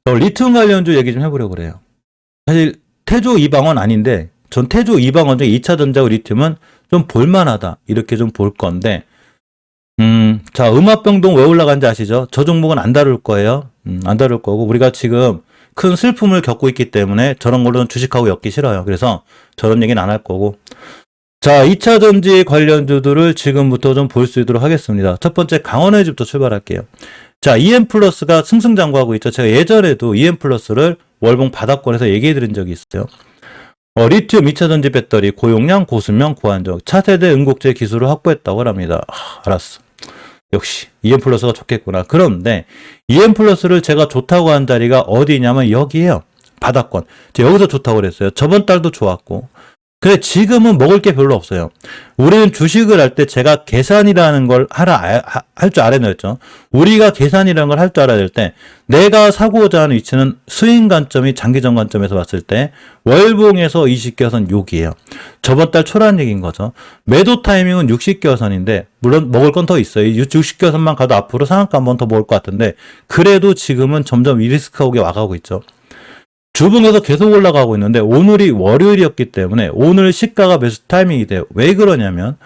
리튬 관련주 얘기 좀 해보려고 그래요. 사실 태조 이방원 아닌데 전 태조 이방원 중에 2차 전자고 리튬은 좀 볼만하다 이렇게 좀 볼 건데 자 음압병동 왜 올라간지 아시죠? 저 종목은 안 다룰 거예요. 안 다룰 거고 우리가 지금 큰 슬픔을 겪고 있기 때문에 저런 걸로는 주식하고 엮기 싫어요. 그래서 저런 얘기는 안 할 거고 자 2차 전지 관련주들을 지금부터 좀 볼 수 있도록 하겠습니다. 첫 번째 강원의 집부터 출발할게요. 자 EM플러스가 승승장구하고 있죠. 제가 예전에도 EM플러스를 월봉 바닥권에서 얘기해 드린 적이 있어요. 리튬 2차 전지 배터리 고용량 고수명 고안정 차세대 응곡제 기술을 확보했다고 합니다. 알았어. 역시 EM플러스가 좋겠구나. 그런데 EM플러스를 제가 좋다고 한 자리가 어디냐면 여기에요. 바닥권. 여기서 좋다고 그랬어요. 저번 달도 좋았고. 그래 지금은 먹을 게 별로 없어요. 우리는 주식을 할 때 제가 계산이라는 걸 할 줄 알아야 됐죠. 우리가 계산이라는 걸 할 줄 알아야 될 때 내가 사고자 하는 위치는 스윙 관점이 장기전 관점에서 봤을 때 월봉에서 20개선 여기에요. 저번 달 초라한 얘기인 거죠. 매도 타이밍은 60개선인데 물론 먹을 건 더 있어요. 60개선만 가도 앞으로 상한가 한 번 더 먹을 것 같은데 그래도 지금은 점점 리스크하게 와가고 있죠. 주봉에서 계속 올라가고 있는데 오늘이 월요일이었기 때문에 오늘 시가가 매수 타이밍이 돼요. 왜 그러냐면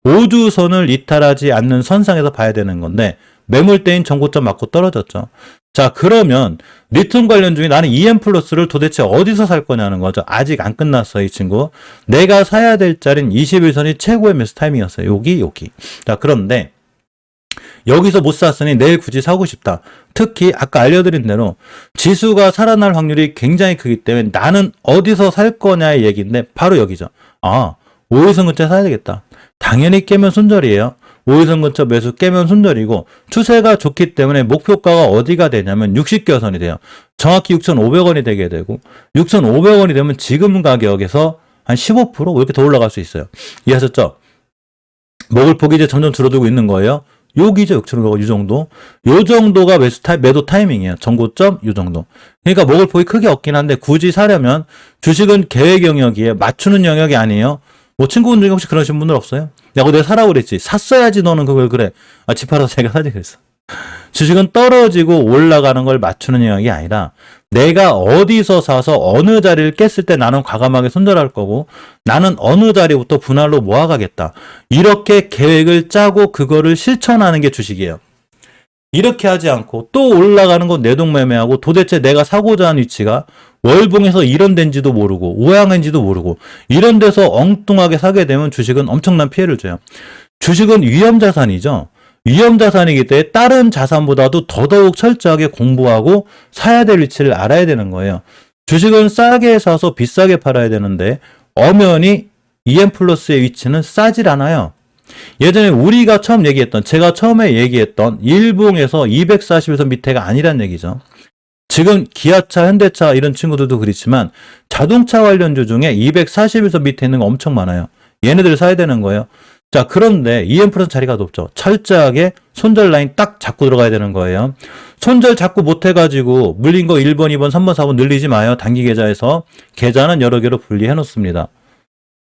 5주선을 이탈하지 않는 선상에서 봐야 되는 건데 매물대인 전고점 맞고 떨어졌죠. 자 그러면 리튬 관련 중에 나는 EM플러스를 도대체 어디서 살 거냐는 거죠. 아직 안 끝났어 이 친구. 내가 사야 될 자리는 21선이 최고의 매수 타이밍이었어요. 여기. 자 그런데 여기서 못 샀으니 내일 굳이 사고 싶다. 특히 아까 알려드린 대로 지수가 살아날 확률이 굉장히 크기 때문에 나는 어디서 살 거냐의 얘기인데 바로 여기죠. 5일선 근처에 사야 되겠다. 당연히 깨면 손절이에요. 5일선 근처 매수 깨면 손절이고 추세가 좋기 때문에 목표가가 어디가 되냐면 60개선이 돼요. 정확히 6,500원이 되게 되고 6,500원이 되면 지금 가격에서 한 15% 이렇게 더 올라갈 수 있어요. 이해하셨죠? 먹을 폭이 이제 점점 줄어들고 있는 거예요. 여기죠. 6,500원 이 정도. 요 정도가 매도 타이밍이에요. 전고점 요 정도. 그러니까 먹을 폭이 크게 없긴 한데 굳이 사려면 주식은 계획 영역이에요. 맞추는 영역이 아니에요. 뭐 친구분 중에 혹시 그러신 분들 없어요? 내가 사라고 그랬지. 샀어야지 너는 그걸 그래. 집 팔아서 제가 사지 그랬어. 주식은 떨어지고 올라가는 걸 맞추는 영역이 아니라 내가 어디서 사서 어느 자리를 깼을 때 나는 과감하게 손절할 거고 나는 어느 자리부터 분할로 모아가겠다. 이렇게 계획을 짜고 그거를 실천하는 게 주식이에요. 이렇게 하지 않고 또 올라가는 건 내동매매하고 도대체 내가 사고자 하는 위치가 월봉에서 이런 데인지도 모르고 우양인지도 모르고 이런 데서 엉뚱하게 사게 되면 주식은 엄청난 피해를 줘요. 주식은 위험자산이죠. 위험자산이기 때문에 다른 자산보다도 더더욱 철저하게 공부하고 사야 될 위치를 알아야 되는 거예요. 주식은 싸게 사서 비싸게 팔아야 되는데 엄연히 EM플러스의 위치는 싸질 않아요. 예전에 우리가 처음 얘기했던 제가 처음에 얘기했던 일봉에서 240에서 밑에가 아니란 얘기죠. 지금 기아차, 현대차 이런 친구들도 그렇지만 자동차 관련주 중에 240에서 밑에 있는 거 엄청 많아요. 얘네들을 사야 되는 거예요. 자 그런데 EM플러스 자리가 높죠. 철저하게 손절 라인 딱 잡고 들어가야 되는 거예요. 손절 잡고 못해가지고 물린 거 1번, 2번, 3번, 4번 늘리지 마요. 단기 계좌에서 계좌는 여러 개로 분리해 놓습니다.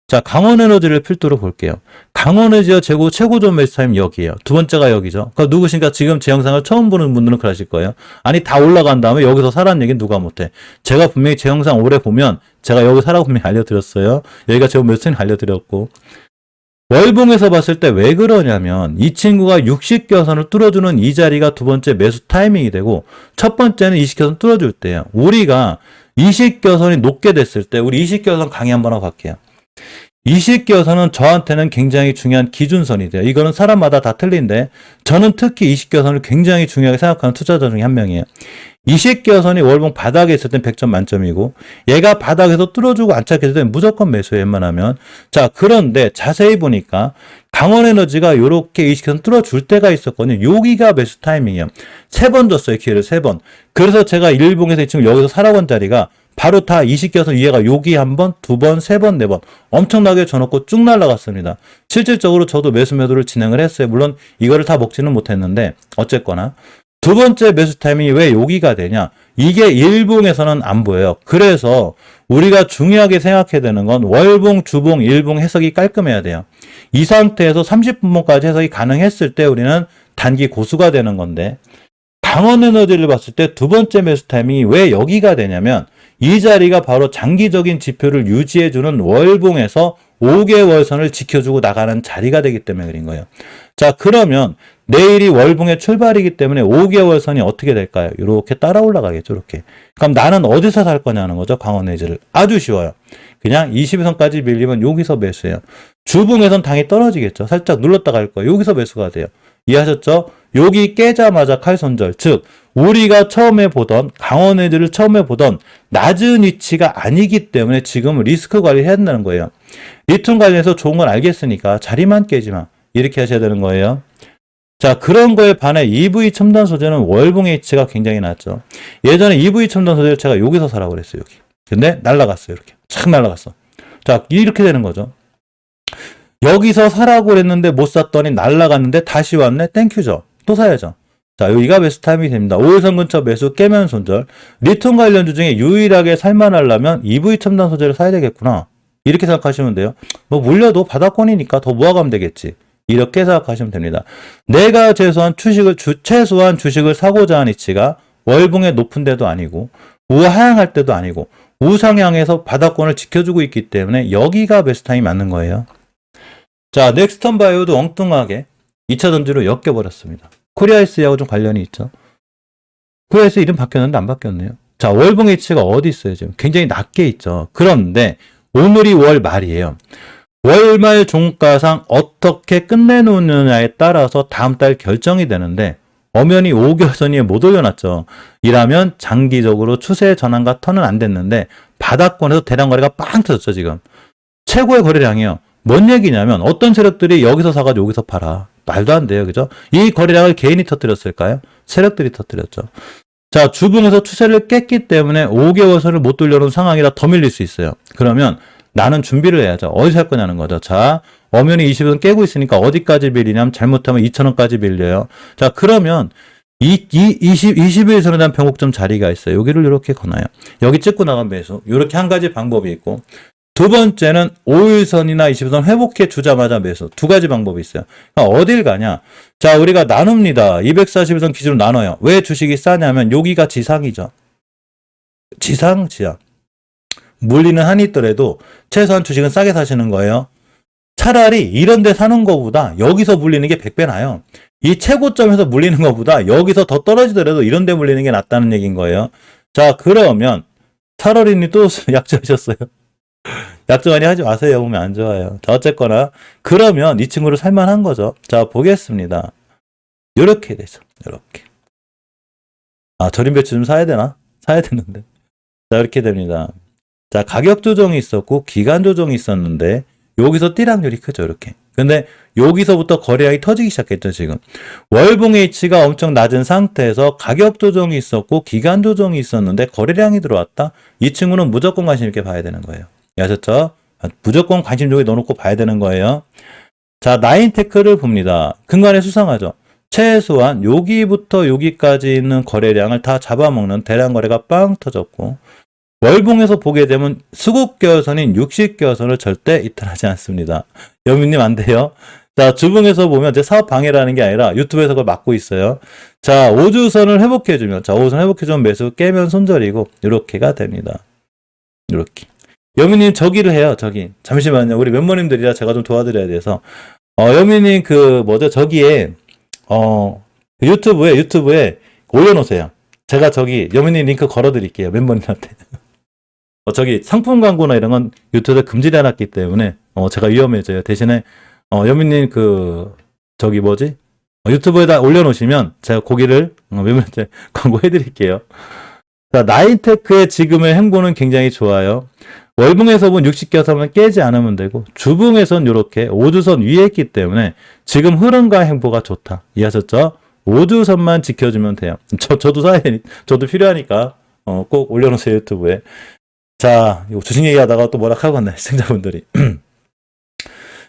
자 강원에너지를 필두로 볼게요. 강원에너지의 최고 좋은 매수 타임 여기에요. 두 번째가 여기죠. 그러니까 누구신가 지금 제 영상을 처음 보는 분들은 그러실 거예요. 아니 다 올라간 다음에 여기서 사라는 얘기는 누가 못해. 제가 분명히 제 영상 오래 보면 제가 여기 사라고 분명히 알려드렸어요. 여기가 제가 매수 타임 알려드렸고 월봉에서 봤을 때 왜 그러냐면 이 친구가 60개선을 뚫어주는 이 자리가 두 번째 매수 타이밍이 되고 첫 번째는 20개선 뚫어줄 때예요. 우리가 20개선이 높게 됐을 때 우리 20개선 강의 한번 하고 갈게요. 20개선은 저한테는 굉장히 중요한 기준선이 돼요. 이거는 사람마다 다 틀린데 저는 특히 20개선을 굉장히 중요하게 생각하는 투자자 중에 한 명이에요. 20개선이 월봉 바닥에 있을 땐 100점 만점이고 얘가 바닥에서 뚫어주고 안착했을 땐 무조건 매수해 웬만하면. 자 그런데 자세히 보니까 강원에너지가 이렇게 20개선 뚫어줄 때가 있었거든요. 여기가 매수 타이밍이에요. 3번 줬어요. 기회를 3번. 그래서 제가 일봉에서 지금 여기서 사라고 한 자리가 바로 다 20개선 위에가 여기 한 번, 2번, 3번, 4번 엄청나게 줘놓고 쭉 날아갔습니다. 실질적으로 저도 매수매도를 진행을 했어요. 물론 이거를 다 먹지는 못했는데 어쨌거나 두 번째 매수 타이밍이 왜 여기가 되냐? 이게 일봉에서는 안 보여요. 그래서 우리가 중요하게 생각해야 되는 건 월봉, 주봉, 일봉 해석이 깔끔해야 돼요. 이 상태에서 30분봉까지 해석이 가능했을 때 우리는 단기 고수가 되는 건데 강원에너지를 봤을 때 두 번째 매수 타이밍이 왜 여기가 되냐면 이 자리가 바로 장기적인 지표를 유지해주는 월봉에서 5개월선을 지켜주고 나가는 자리가 되기 때문에 그린 거예요. 자, 그러면 내일이 월봉의 출발이기 때문에 5개월선이 어떻게 될까요? 이렇게 따라 올라가겠죠. 이렇게. 그럼 나는 어디서 살 거냐는 거죠. 강원에너지를. 아주 쉬워요. 그냥 20선까지 밀리면 여기서 매수해요. 주봉에선 당이 떨어지겠죠. 살짝 눌렀다 갈 거예요. 여기서 매수가 돼요. 이해하셨죠? 여기 깨자마자 칼손절. 즉 우리가 처음에 보던 강원에너지를 처음에 보던 낮은 위치가 아니기 때문에 지금 리스크 관리를 해야 된다는 거예요. 리튬 관련해서 좋은 건 알겠으니까 자리만 깨지 마. 이렇게 하셔야 되는 거예요. 자, 그런 거에 반해 EV 첨단 소재는 월봉의 위치가 굉장히 낮죠. 예전에 EV 첨단 소재를 제가 여기서 사라고 그랬어요. 여기. 근데 날라갔어요. 이렇게. 착 날라갔어. 자, 이렇게 되는 거죠. 여기서 사라고 그랬는데 못 샀더니 날라갔는데 다시 왔네? 땡큐죠. 또 사야죠. 자, 여기가 매수 타임이 됩니다. 5일선 근처 매수 깨면 손절. 리튬 관련주 중에 유일하게 살만하려면 EV 첨단 소재를 사야 되겠구나. 이렇게 생각하시면 돼요. 뭐 물려도 바닥권이니까 더 모아가면 되겠지. 이렇게 생각하시면 됩니다. 내가 최소한 주식을 사고자 하는 위치가 월봉의 높은 데도 아니고 우하향할 때도 아니고 우상향에서 바닥권을 지켜주고 있기 때문에 여기가 매수 타임이 맞는 거예요. 자, 넥스턴 바이오도 엉뚱하게 2차 전지로 엮여버렸습니다. 코리아이스하고 좀 관련이 있죠. 코리아이스 이름 바뀌었는데 안 바뀌었네요. 자, 월봉의 위치가 어디 있어요? 지금 굉장히 낮게 있죠. 그런데 오늘이 월 말이에요. 월말 종가상 어떻게 끝내놓느냐에 따라서 다음 달 결정이 되는데 엄연히 5개월선에 못 올려놨죠. 이라면 장기적으로 추세 전환과 턴은 안 됐는데 바닥권에서 대량 거래가 빵 터졌죠. 지금 최고의 거래량이에요. 뭔 얘기냐면 어떤 세력들이 여기서 사가지고 여기서 팔아. 말도 안 돼요. 그죠? 이 거래량을 개인이 터뜨렸을까요? 세력들이 터뜨렸죠. 자, 주봉에서 추세를 깼기 때문에 5개월선을 못 돌려놓은 상황이라 더 밀릴 수 있어요. 그러면 나는 준비를 해야죠. 어디서 할 거냐는 거죠. 자, 엄연히 20원 깨고 있으니까 어디까지 밀리냐면 잘못하면 2,000원까지 밀려요. 자, 그러면 21선에 대한 변곡점 자리가 있어요. 여기를 이렇게 거나요. 여기 찍고 나간 매수. 이렇게 한 가지 방법이 있고 두 번째는 5일선이나 20선 회복해 주자마자 매수. 두 가지 방법이 있어요. 그러니까 어딜 가냐? 자, 우리가 나눕니다. 241선 기준으로 나눠요. 왜 주식이 싸냐면 여기가 지상이죠. 지상, 지하. 물리는 한이 있더라도 최소한 주식은 싸게 사시는 거예요. 차라리 이런 데 사는 것보다 여기서 물리는 게 100배 나요. 이 최고점에서 물리는 것보다 여기서 더 떨어지더라도 이런 데 물리는 게 낫다는 얘기인 거예요. 자, 그러면 8월이니 또 약정하셨어요. 약정 많이 하지 마세요. 보면 안 좋아요. 자, 어쨌거나 그러면 이 친구를 살만한 거죠. 자, 보겠습니다. 요렇게 되죠. 요렇게. 아, 절임 배추 좀 사야 되나? 사야 되는데. 자, 이렇게 됩니다. 자, 가격 조정이 있었고 기간 조정이 있었는데 여기서 띠락률이 크죠. 이렇게. 근데 여기서부터 거래량이 터지기 시작했죠. 지금 월봉의 위치가 엄청 낮은 상태에서 가격 조정이 있었고 기간 조정이 있었는데 거래량이 들어왔다. 이 친구는 무조건 관심 있게 봐야 되는 거예요. 아셨죠? 무조건 관심 쪽에 넣어놓고 봐야 되는 거예요. 자, 나인테크를 봅니다. 근간에 수상하죠. 최소한 여기부터 여기까지 있는 거래량을 다 잡아먹는 대량 거래가 빵 터졌고 월봉에서 보게 되면 수급겨선인 60겨선을 절대 이탈하지 않습니다. 여민님 안 돼요. 자, 주봉에서 보면 제 사업 방해라는 게 아니라 유튜브에서 그걸 막고 있어요. 자, 5주선을 회복해주면, 자, 5주선 회복해주면 매수 깨면 손절이고, 이렇게가 됩니다. 이렇게. 여민님 저기를 해요, 저기. 잠시만요. 우리 멤버님들이라 제가 좀 도와드려야 돼서. 여민님 저기에, 유튜브에 올려놓으세요. 제가 저기, 여민님 링크 걸어드릴게요. 멤버님한테. 저기 상품 광고나 이런 건 유튜브에 금지를 해놨기 때문에 제가 위험해져요. 대신에 여민님 유튜브에다 올려놓으시면 제가 고기를 멤버한테 광고해드릴게요. 자, 나인테크의 지금의 행보는 굉장히 좋아요. 월봉에서 본 60겨선은 깨지 않으면 되고 주봉에선 이렇게 5주선 위에 있기 때문에 지금 흐름과 행보가 좋다. 이해하셨죠? 5주선만 지켜주면 돼요. 저도 저도 필요하니까 꼭 올려놓으세요. 유튜브에. 자, 이거 주식 얘기하다가 또 뭐라 하겠네, 시청자분들이.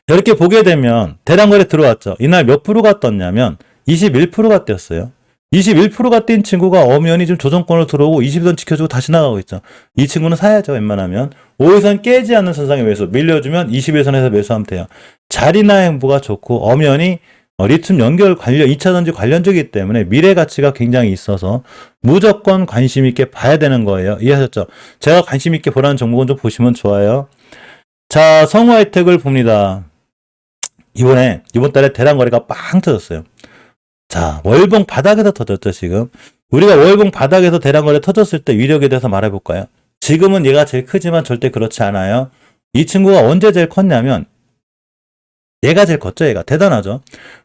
이렇게 보게 되면 대량 거래 들어왔죠. 이날 몇 프로가 떴냐면 21%가 떴어요. 21%가 뛴 친구가 엄연히 좀 조정권을 들어오고 20선 지켜주고 다시 나가고 있죠. 이 친구는 사야죠. 웬만하면 5일선 깨지 않는 선상에 매수 밀려주면 21선에서 매수하면 돼요. 자리나 행보가 좋고 엄연히 리튬 연결 관련 2차전지 관련주이기 때문에 미래 가치가 굉장히 있어서 무조건 관심 있게 봐야 되는 거예요. 이해하셨죠? 제가 관심 있게 보라는 종목은 좀 보시면 좋아요. 자, 성우하이텍을 봅니다. 이번 달에 대량 거래가 빵 터졌어요. 자, 월봉 바닥에서 터졌죠, 지금. 우리가 월봉 바닥에서 대량 거래 터졌을 때 위력에 대해서 말해볼까요? 지금은 얘가 제일 크지만 절대 그렇지 않아요. 이 친구가 언제 제일 컸냐면 얘가 제일 컸죠. 얘가 대단하죠.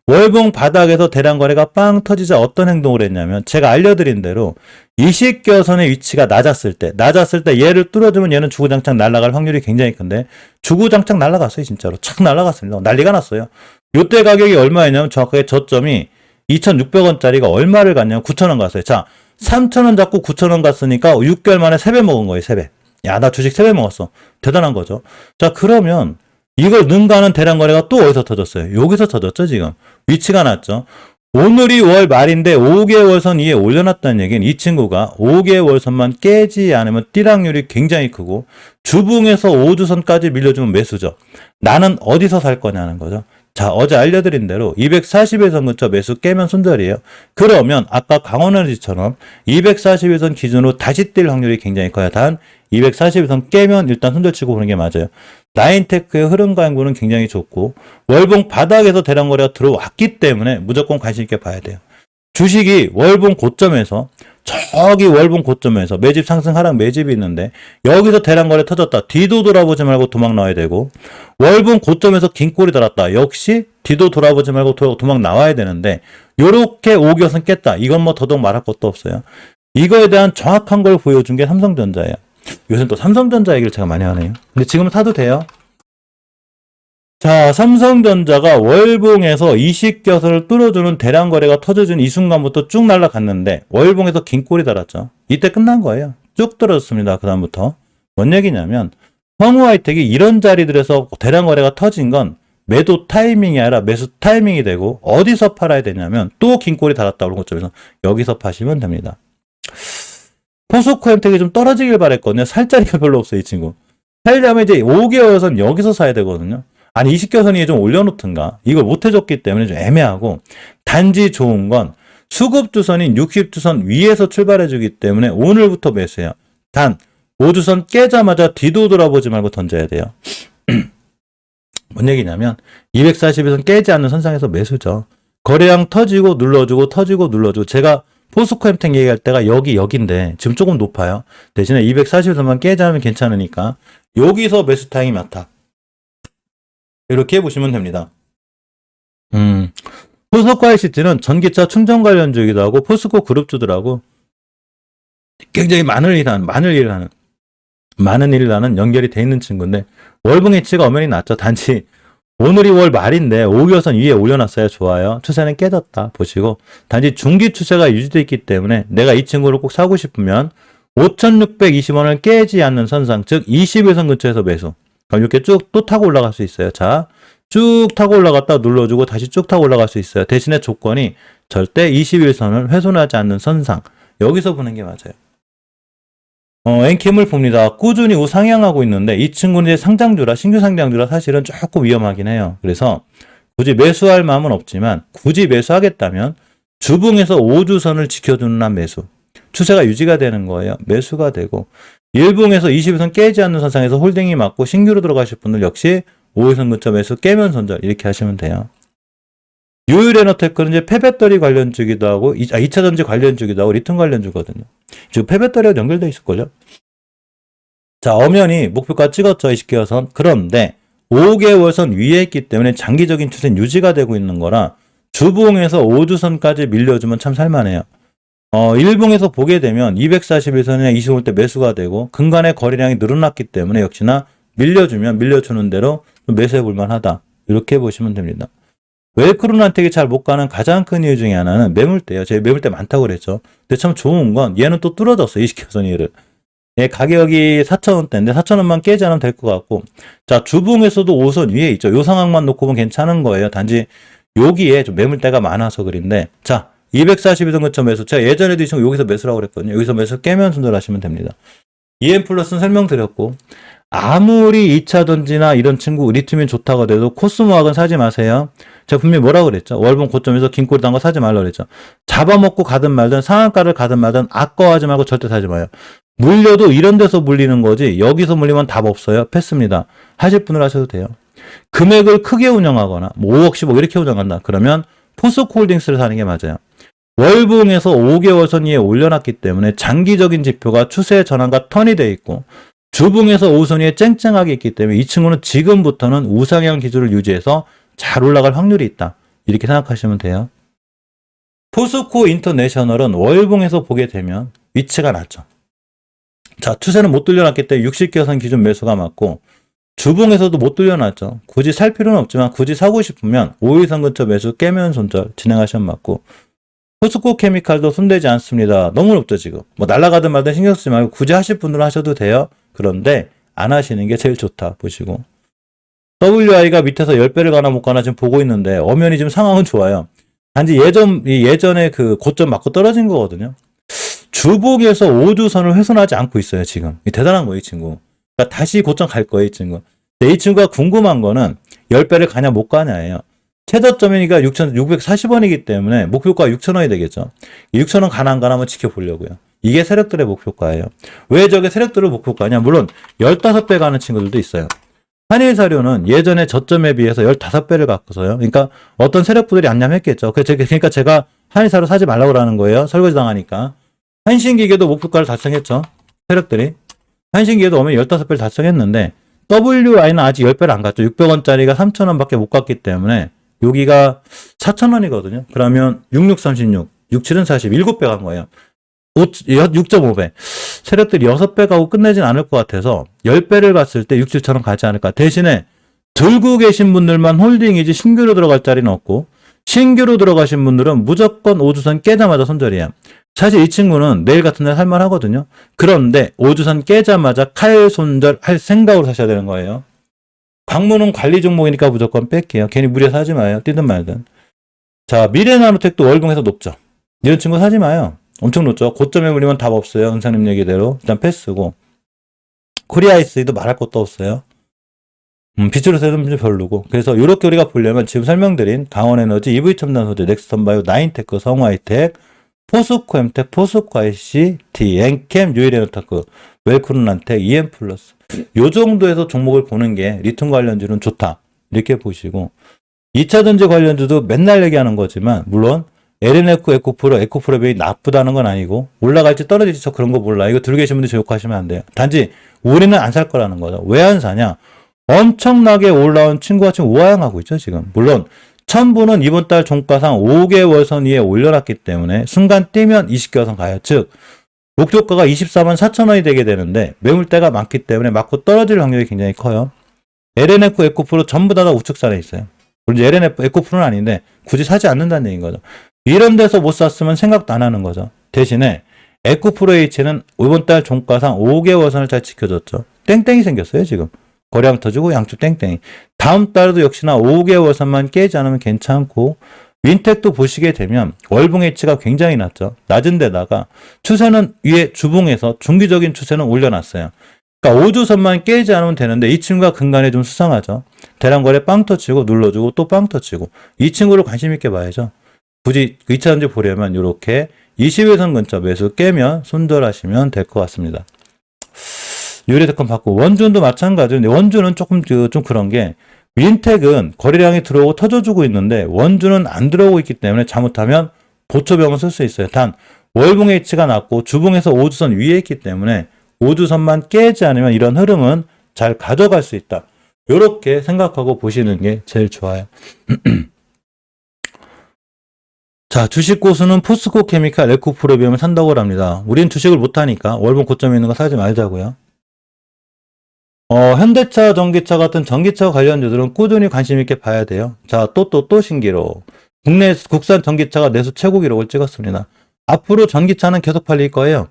월봉 바닥에서 대량 거래가 빵 터지자 어떤 행동을 했냐면 제가 알려드린 대로 이식겨선의 위치가 낮았을 때 얘를 뚫어주면 얘는 주구장창 날아갈 확률이 굉장히 큰데 주구장창 날아갔어요. 진짜로 착 날아갔습니다. 난리가 났어요. 요때 가격이 얼마였냐면 정확하게 저점이 2,600원짜리가 얼마를 갔냐면 9,000원 갔어요. 자, 3,000원 잡고 9,000원 갔으니까 6개월 만에 3배 먹은 거예요. 3배. 야, 나 주식 3배 먹었어. 대단한 거죠. 자, 그러면 이걸 능가하는 대량 거래가 또 어디서 터졌어요? 여기서 터졌죠, 지금. 위치가 났죠. 오늘이 월 말인데 5개월선 위에 올려놨다는 얘기는 이 친구가 5개월선만 깨지 않으면 띠락률이 굉장히 크고 주봉에서 5주선까지 밀려주면 매수죠. 나는 어디서 살 거냐는 거죠. 자, 어제 알려드린 대로 241선 근처 매수 깨면 손절이에요. 그러면 아까 강원에너지처럼 241선 기준으로 다시 뛸 확률이 굉장히 커요. 단 241선 깨면 일단 손절 치고 보는 게 맞아요. 나인테크의 흐름과 행보는 굉장히 좋고 월봉 바닥에서 대량 거래가 들어왔기 때문에 무조건 관심 있게 봐야 돼요. 주식이 월봉 고점에서 저기 월봉 고점에서 매집 상승 하락 매집이 있는데 여기서 대량 거래 터졌다. 뒤도 돌아보지 말고 도망 나와야 되고 월봉 고점에서 긴 꼬리 달았다. 역시 뒤도 돌아보지 말고 도망 나와야 되는데 요렇게 5개선 깼다. 이건 뭐 더더욱 말할 것도 없어요. 이거에 대한 정확한 걸 보여준 게 삼성전자예요. 요새는 또 삼성전자 얘기를 제가 많이 하네요. 근데 지금은 사도 돼요. 자, 삼성전자가 월봉에서 이식겨선을 뚫어주는 대량 거래가 터져준 이 순간부터 쭉 날아갔는데 월봉에서 긴 꼬리 달았죠. 이때 끝난 거예요. 쭉 떨어졌습니다. 그 다음부터. 뭔 얘기냐면 성우하이텍이 이런 자리들에서 대량 거래가 터진 건 매도 타이밍이 아니라 매수 타이밍이 되고 어디서 팔아야 되냐면 또 긴 꼬리 달았다 그런 것점에서 여기서 파시면 됩니다. 포스코엠텍이 좀 떨어지길 바랬거든요. 살 자리가 별로 없어요, 이 친구. 살려면 이제 5개월선 여기서 사야 되거든요. 아니 20개선이 좀 올려놓든가 이걸 못해줬기 때문에 좀 애매하고 단지 좋은 건 수급주선인 60주선 위에서 출발해주기 때문에 오늘부터 매수해요. 단 5주선 깨자마자 뒤도 돌아보지 말고 던져야 돼요. 뭔 얘기냐면 240에선 깨지 않는 선상에서 매수죠. 거래량 터지고 눌러주고 터지고 눌러주고 제가 포스코엠텍 얘기할 때가 여기인데 지금 조금 높아요. 대신에 240에서만 깨지 않으면 괜찮으니까 여기서 매수 타임이 많다. 이렇게 보시면 됩니다. 포스코 ICT는 전기차 충전 관련주이기도 하고 포스코 그룹주들하고 굉장히 많은 일을 하는 연결이 돼 있는 친구인데 월봉 해치가 엄연히 낮죠. 단지 오늘이 월 말인데 5개선 위에 올려놨어야 좋아요. 추세는 깨졌다 보시고 단지 중기 추세가 유지되어 있기 때문에 내가 이 친구를 꼭 사고 싶으면 5,620원을 깨지 않는 선상 즉 21선 근처에서 매수. 그럼 이렇게 쭉 또 타고 올라갈 수 있어요. 자, 쭉 타고 올라갔다 눌러주고 다시 쭉 타고 올라갈 수 있어요. 대신에 조건이 절대 21선을 훼손하지 않는 선상. 여기서 보는 게 맞아요. 엔캠을 봅니다. 꾸준히 우상향하고 있는데 이 친구는 이제 상장주라 신규 상장주라 사실은 조금 위험하긴 해요. 그래서 굳이 매수할 마음은 없지만 굳이 매수하겠다면 주봉에서 5주선을 지켜주는 한 매수. 추세가 유지가 되는 거예요. 매수가 되고 일봉에서 21선 깨지 않는 선상에서 홀딩이 맞고 신규로 들어가실 분들 역시 5회선 근처 매수 깨면 손절 이렇게 하시면 돼요. 유일에너테크는 이제 폐배터리 관련주기도 하고 2차전지 관련주기도 하고 리튬 관련주거든요. 지금 폐배터리가 연결되어 있을걸요. 자, 엄연히 목표가 찍었죠. 20개월선. 그런데 5개월선 위에 있기 때문에 장기적인 추세는 유지가 되고 있는 거라 주봉에서 5주선까지 밀려주면 참 살만해요. 일봉에서 보게 되면 241선이나 25일 때 매수가 되고 근간의 거래량이 늘어났기 때문에 역시나 밀려주는 대로 매수해 볼 만하다. 이렇게 보시면 됩니다. 웰크론한테 잘 못 가는 가장 큰 이유 중에 하나는 매물대예요. 제가 매물대 많다고 그랬죠. 근데 참 좋은 건 얘는 또 뚫어졌어. 20개선 위를. 얘 가격이 4,000원대인데 4,000원만 깨지 않으면 될 것 같고 자, 주봉에서도 5선 위에 있죠. 요 상황만 놓고 보면 괜찮은 거예요. 단지 여기에 좀 매물대가 많아서 그런데 자, 242선 근처 매수. 제가 예전에도 이 친구 여기서 매수라고 그랬거든요. 여기서 매수 깨면 손절하시면 됩니다. EM 플러스는 설명드렸고 아무리 2차전지나 이런 친구 리튬이 좋다고 해도 코스모학은 사지 마세요. 제가 분명히 뭐라고 그랬죠? 월봉 고점에서 긴 꼬리 단 거 사지 말라고 그랬죠. 잡아먹고 가든 말든 상한가를 가든 말든 아까워하지 말고 절대 사지 마요. 물려도 이런 데서 물리는 거지 여기서 물리면 답 없어요. 패스입니다. 하실 분을 하셔도 돼요. 금액을 크게 운영하거나 뭐 5억 10억 이렇게 운영한다. 그러면 포스코홀딩스를 사는 게 맞아요. 월봉에서 5개월 선 위에 올려놨기 때문에 장기적인 지표가 추세 전환과 턴이 돼 있고 주봉에서 5선 위에 쨍쨍하게 있기 때문에 이 친구는 지금부터는 우상향 기조를 유지해서 잘 올라갈 확률이 있다. 이렇게 생각하시면 돼요. 포스코 인터내셔널은 월봉에서 보게 되면 위치가 낮죠. 자, 추세는 못 돌려놨기 때문에 60개선 기준 매수가 맞고 주봉에서도 못 돌려놨죠. 굳이 살 필요는 없지만 굳이 사고 싶으면 5일선 근처 매수 깨면 손절 진행하시면 맞고 포스코 케미칼도 손대지 않습니다. 너무 높죠 지금. 뭐 날아가든 말든 신경 쓰지 말고 굳이 하실 분들은 하셔도 돼요. 그런데 안 하시는 게 제일 좋다 보시고 WI가 밑에서 10배를 가나 못 가나 지금 보고 있는데 엄연히 지금 상황은 좋아요. 단지 예전에 그 고점 맞고 떨어진 거거든요. 주봉에서 5주선을 훼손하지 않고 있어요 지금. 대단한 거예요 이 친구. 그러니까 다시 고점 갈 거예요 이 친구. 근데 이 친구가 궁금한 거는 10배를 가냐 못 가냐예요. 최저점이니까 6,640원이기 때문에 목표가 6,000원이 되겠죠. 6,000원 가나 안 가나 한번 지켜보려고요. 이게 세력들의 목표가예요. 왜 저게 세력들의 목표가냐? 물론 15배 가는 친구들도 있어요. 한일사료는 예전에 저점에 비해서 15배를 갖고서요. 그러니까 어떤 세력부들이 안냠했겠죠. 그러니까 제가 한일사료 사지 말라고 하는 거예요. 설거지 당하니까. 한신기계도 목표가를 달성했죠. 세력들이. 한신기계도 오면 15배를 달성했는데 WI는 아직 10배를 안 갔죠. 600원짜리가 3,000원밖에 못 갔기 때문에 여기가 4,000원이거든요. 그러면 6636, 67은 40, 7배 간 거예요. 6.5배. 세력들이 6배 가고 끝내진 않을 것 같아서 10배를 갔을 때 6, 7천원 가지 않을까. 대신에 들고 계신 분들만 홀딩이지 신규로 들어갈 자리는 없고 신규로 들어가신 분들은 무조건 5주선 깨자마자 손절이에요. 사실 이 친구는 내일 같은 날 살만하거든요. 그런데 5주선 깨자마자 칼 손절할 생각으로 사셔야 되는 거예요. 광무는 관리 종목이니까 무조건 뺄게요. 괜히 무리해서 하지 마요. 뛰든 말든. 자, 미래나노텍도 월봉에서 높죠. 이런 친구 사지 마요. 엄청 높죠. 고점에 물리면 답 없어요. 은사님 얘기대로. 일단 패스고. 코리아이스도 말할 것도 없어요. 빛으로 세는 좀 별로고. 그래서 이렇게 우리가 보려면 지금 설명드린 강원에너지, EV첨단소재, 넥스턴바이오, 나인테크, 성화이텍, 포스코엠텍, 포스코IC, 디엔캠, 유일에너테크, 웰크론란텍, EM플러스. 요 정도에서 종목을 보는 게 리튬 관련주는 좋다. 이렇게 보시고 2차전지 관련주도 맨날 얘기하는 거지만 물론 LNF, 에코프로베이 나쁘다는 건 아니고 올라갈지 떨어질지 저 그런 거 몰라. 이거 들고 계신 분들 저 욕하시면 안 돼요. 단지 우리는 안 살 거라는 거죠. 왜 안 사냐? 엄청나게 올라온 친구가 지금 우하향하고 있죠 지금. 물론 첨부는 이번 달 종가상 5개월선 위에 올려놨기 때문에 순간 뛰면 20개월선 가요. 즉 목표가가 24만 4천 원이 되게 되는데 매물대가 많기 때문에 맞고 떨어질 확률이 굉장히 커요. LNF, 에코프로 전부 다 우측산에 있어요. 물론 LNF, 에코프로는 아닌데 굳이 사지 않는다는 얘기인 거죠. 이런 데서 못 샀으면 생각도 안 하는 거죠. 대신에 에코프로 H는 이번 달 종가상 5개월선을 잘 지켜줬죠. 땡땡이 생겼어요 지금. 거래량 터지고 양쪽 땡땡이. 다음 달에도 역시나 5개월선만 깨지 않으면 괜찮고 윈텍도 보시게 되면 월봉 H가 굉장히 낮죠. 낮은 데다가 추세는 위에 주봉에서 중기적인 추세는 올려놨어요. 그러니까 5주선만 깨지 않으면 되는데 이 친구가 근간에 좀 수상하죠. 대량거래 빵 터치고 눌러주고 또 빵 터치고 이 친구를 관심 있게 봐야죠. 굳이 2차전지 보려면 이렇게 20일선 근처 매수 깨면 손절하시면 될 것 같습니다. 유리대권 받고 원준도 마찬가지인데 원준은 조금 좀 그런 게 윈텍은 거래량이 들어오고 터져주고 있는데 원준은 안 들어오고 있기 때문에 잘못하면 보초병을 쓸 수 있어요. 단 월봉 H가 낮고 주봉에서 5주선 위에 있기 때문에 5주선만 깨지 않으면 이런 흐름은 잘 가져갈 수 있다. 이렇게 생각하고 보시는 게 제일 좋아요. 자, 주식 고수는 포스코 케미칼, 에코프로비움을 산다고 합니다. 우린 주식을 못하니까 월봉 고점에 있는 거 사지 말자고요. 현대차, 전기차 같은 전기차 관련주들은 꾸준히 관심 있게 봐야 돼요. 자, 또 신기록. 국산 전기차가 내수 최고 기록을 찍었습니다. 앞으로 전기차는 계속 팔릴 거예요.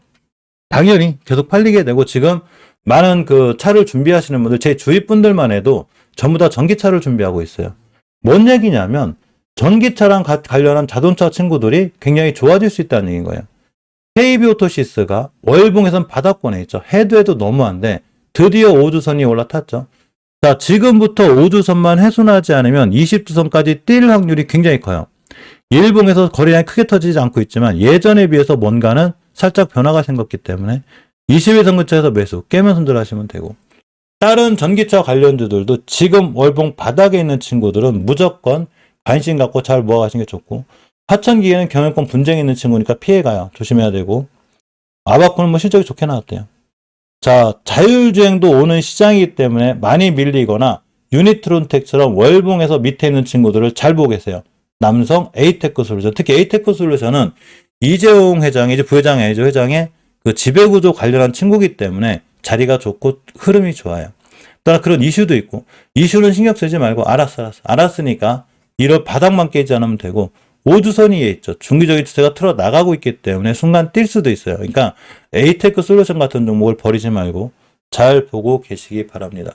당연히 계속 팔리게 되고 지금 많은 그 차를 준비하시는 분들, 제 주위 분들만 해도 전부 다 전기차를 준비하고 있어요. 뭔 얘기냐면 전기차랑 관련한 자동차 친구들이 굉장히 좋아질 수 있다는 얘기인 거예요. KB오토시스가 월봉에선 바닥권에 있죠. 해도 너무한데 드디어 5주선이 올라탔죠. 자, 지금부터 5주선만 훼손하지 않으면 20주선까지 뛸 확률이 굉장히 커요. 일봉에서 거래량이 크게 터지지 않고 있지만 예전에 비해서 뭔가는 살짝 변화가 생겼기 때문에 21선 근처에서 매수, 깨면 손절하시면 되고, 다른 전기차 관련주들도 지금 월봉 바닥에 있는 친구들은 무조건 관심 갖고 잘 모아가시는 게 좋고, 하천기에는 경영권 분쟁이 있는 친구니까 피해가요. 조심해야 되고, 아바코는 뭐 실적이 좋게 나왔대요. 자, 자율주행도 오는 시장이기 때문에 많이 밀리거나 유니트론텍처럼 월봉에서 밑에 있는 친구들을 잘 보고 계세요. 남성 에이테크 솔루션, 특히 에이테크 솔루션은 이재용 회장이, 이제 부회장이죠, 회장의 그 지배구조 관련한 친구기 때문에 자리가 좋고 흐름이 좋아요. 또한 그런 이슈도 있고, 이슈는 신경 쓰지 말고 알았으니까 이런 바닥만 깨지 않으면 되고, 5주선 위에 있죠. 중기적인 추세가 틀어 나가고 있기 때문에 순간 뛸 수도 있어요. 그러니까 에이테크 솔루션 같은 종목을 버리지 말고 잘 보고 계시기 바랍니다.